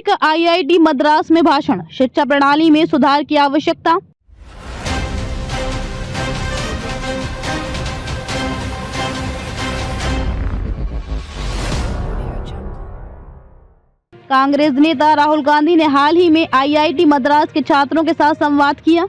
का आईआईटी मद्रास में भाषण, शिक्षा प्रणाली में सुधार की आवश्यकता। कांग्रेस नेता राहुल गांधी ने हाल ही में आईआईटी मद्रास के छात्रों के साथ संवाद किया,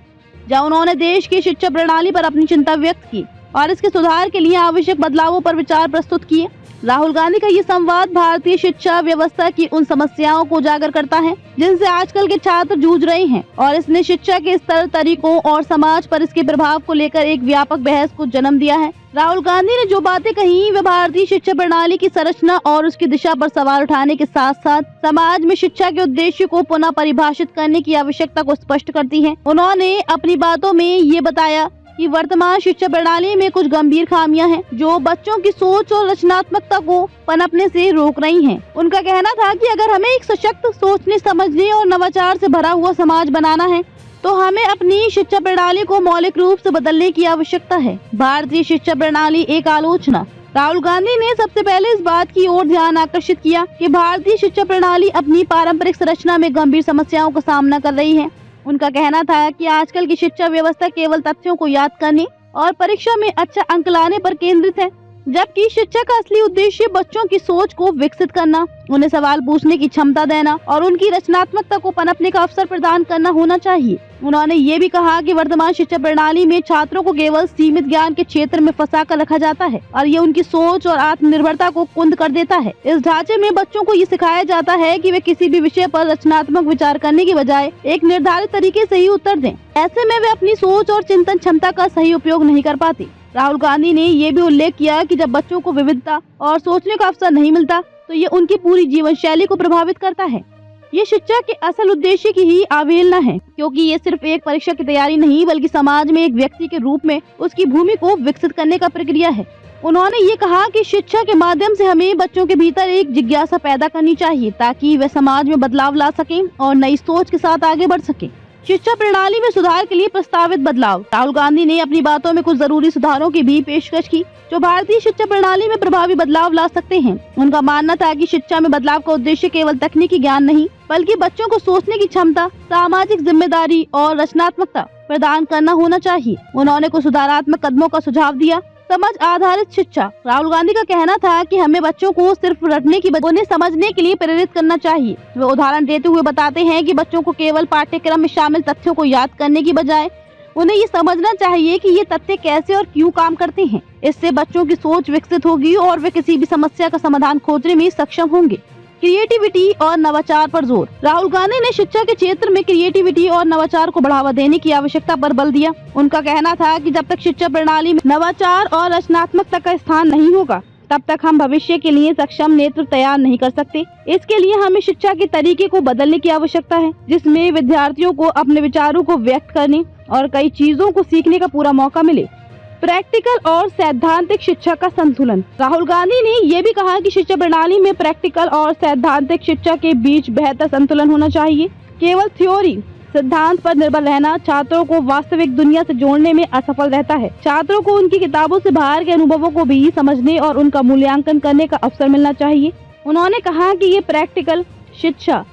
जहां उन्होंने देश की शिक्षा प्रणाली पर अपनी चिंता व्यक्त की और इसके सुधार के लिए आवश्यक बदलावों पर विचार प्रस्तुत किए। राहुल गांधी का ये संवाद भारतीय शिक्षा व्यवस्था की उन समस्याओं को उजागर करता है जिनसे आजकल के छात्र जूझ रहे हैं और इसने शिक्षा के स्तर, तरीकों और समाज पर इसके प्रभाव को लेकर एक व्यापक बहस को जन्म दिया है। राहुल गांधी ने जो बातें कही वे भारतीय शिक्षा प्रणाली की संरचना और उसकी दिशा पर सवाल उठाने के साथ साथ समाज में शिक्षा के उद्देश्य को पुनः परिभाषित करने की आवश्यकता को स्पष्ट करती हैं। उन्होंने अपनी बातों में ये बताया कि वर्तमान शिक्षा प्रणाली में कुछ गंभीर खामियां हैं जो बच्चों की सोच और रचनात्मकता को पनपने से रोक रही हैं। उनका कहना था कि अगर हमें एक सशक्त, सोचने, समझने और नवाचार से भरा हुआ समाज बनाना है तो हमें अपनी शिक्षा प्रणाली को मौलिक रूप से बदलने की आवश्यकता है। भारतीय शिक्षा प्रणाली एक आलोचना। राहुल गांधी ने सबसे पहले इस बात की ओर ध्यान आकर्षित किया कि भारतीय शिक्षा प्रणाली अपनी पारंपरिक संरचना में गंभीर समस्याओं का सामना कर रही है। उनका कहना था कि आजकल की शिक्षा व्यवस्था केवल तथ्यों को याद करने और परीक्षा में अच्छा अंक लाने पर केंद्रित है, जबकि शिक्षा का असली उद्देश्य बच्चों की सोच को विकसित करना, उन्हें सवाल पूछने की क्षमता देना और उनकी रचनात्मकता को पनपने का अवसर प्रदान करना होना चाहिए। उन्होंने ये भी कहा कि वर्तमान शिक्षा प्रणाली में छात्रों को केवल सीमित ज्ञान के क्षेत्र में फंसा कर रखा जाता है और ये उनकी सोच और आत्मनिर्भरता को कुंद कर देता है। इस ढांचे में बच्चों को ये सिखाया जाता है कि वे किसी भी विषय पर रचनात्मक विचार करने की बजाय एक निर्धारित तरीके से ही उत्तर दें। ऐसे में वे अपनी सोच और चिंतन क्षमता का सही उपयोग नहीं कर पाते। राहुल गांधी ने ये भी उल्लेख किया कि जब बच्चों को विविधता और सोचने का अवसर नहीं मिलता तो ये उनकी पूरी जीवन शैली को प्रभावित करता है। ये शिक्षा के असल उद्देश्य की ही अवहेलना है, क्योंकि ये सिर्फ एक परीक्षा की तैयारी नहीं बल्कि समाज में एक व्यक्ति के रूप में उसकी भूमि को विकसित करने का प्रक्रिया है। उन्होंने ये कहा कि शिक्षा के माध्यम से हमें बच्चों के भीतर एक जिज्ञासा पैदा करनी चाहिए ताकि वे समाज में बदलाव ला सकें और नई सोच के साथ आगे बढ़ सकें। शिक्षा प्रणाली में सुधार के लिए प्रस्तावित बदलाव। राहुल गांधी ने अपनी बातों में कुछ जरूरी सुधारों की भी पेशकश की जो भारतीय शिक्षा प्रणाली में प्रभावी बदलाव ला सकते हैं। उनका मानना था कि शिक्षा में बदलाव का उद्देश्य केवल तकनीकी ज्ञान नहीं बल्कि बच्चों को सोचने की क्षमता, सामाजिक जिम्मेदारी और रचनात्मकता प्रदान करना होना चाहिए। उन्होंने कुछ सुधारात्मक कदमों का सुझाव दिया। समझ आधारित शिक्षा। राहुल गांधी का कहना था कि हमें बच्चों को सिर्फ रटने की बजाय उन्हें समझने के लिए प्रेरित करना चाहिए। वे उदाहरण देते हुए बताते हैं कि बच्चों को केवल पाठ्यक्रम में शामिल तथ्यों को याद करने की बजाय उन्हें ये समझना चाहिए कि ये तथ्य कैसे और क्यों काम करते हैं। इससे बच्चों की सोच विकसित होगी और वे किसी भी समस्या का समाधान खोजने में सक्षम होंगे। क्रिएटिविटी और नवाचार पर जोर। राहुल गांधी ने शिक्षा के क्षेत्र में क्रिएटिविटी और नवाचार को बढ़ावा देने की आवश्यकता पर बल दिया। उनका कहना था कि जब तक शिक्षा प्रणाली में नवाचार और रचनात्मकता का स्थान नहीं होगा तब तक हम भविष्य के लिए सक्षम नेतृत्व तैयार नहीं कर सकते। इसके लिए हमें शिक्षा के तरीके को बदलने की आवश्यकता है, जिसमें विद्यार्थियों को अपने विचारों को व्यक्त करने और कई चीजों को सीखने का पूरा मौका मिले। प्रैक्टिकल और सैद्धांतिक शिक्षा का संतुलन। राहुल गांधी ने ये भी कहा कि शिक्षा प्रणाली में प्रैक्टिकल और सैद्धांतिक शिक्षा के बीच बेहतर संतुलन होना चाहिए। केवल थ्योरी, सिद्धांत पर निर्भर रहना छात्रों को वास्तविक दुनिया से जोड़ने में असफल रहता है। छात्रों को उनकी किताबों से बाहर के अनुभवों को भी समझने और उनका मूल्यांकन करने का अवसर मिलना चाहिए। उन्होंने कहा कि ये प्रैक्टिकल शिक्षा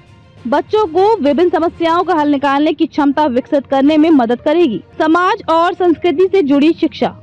बच्चों को विभिन्न समस्याओं का हल निकालने की क्षमता विकसित करने में मदद करेगी। समाज और संस्कृति से जुड़ी शिक्षा।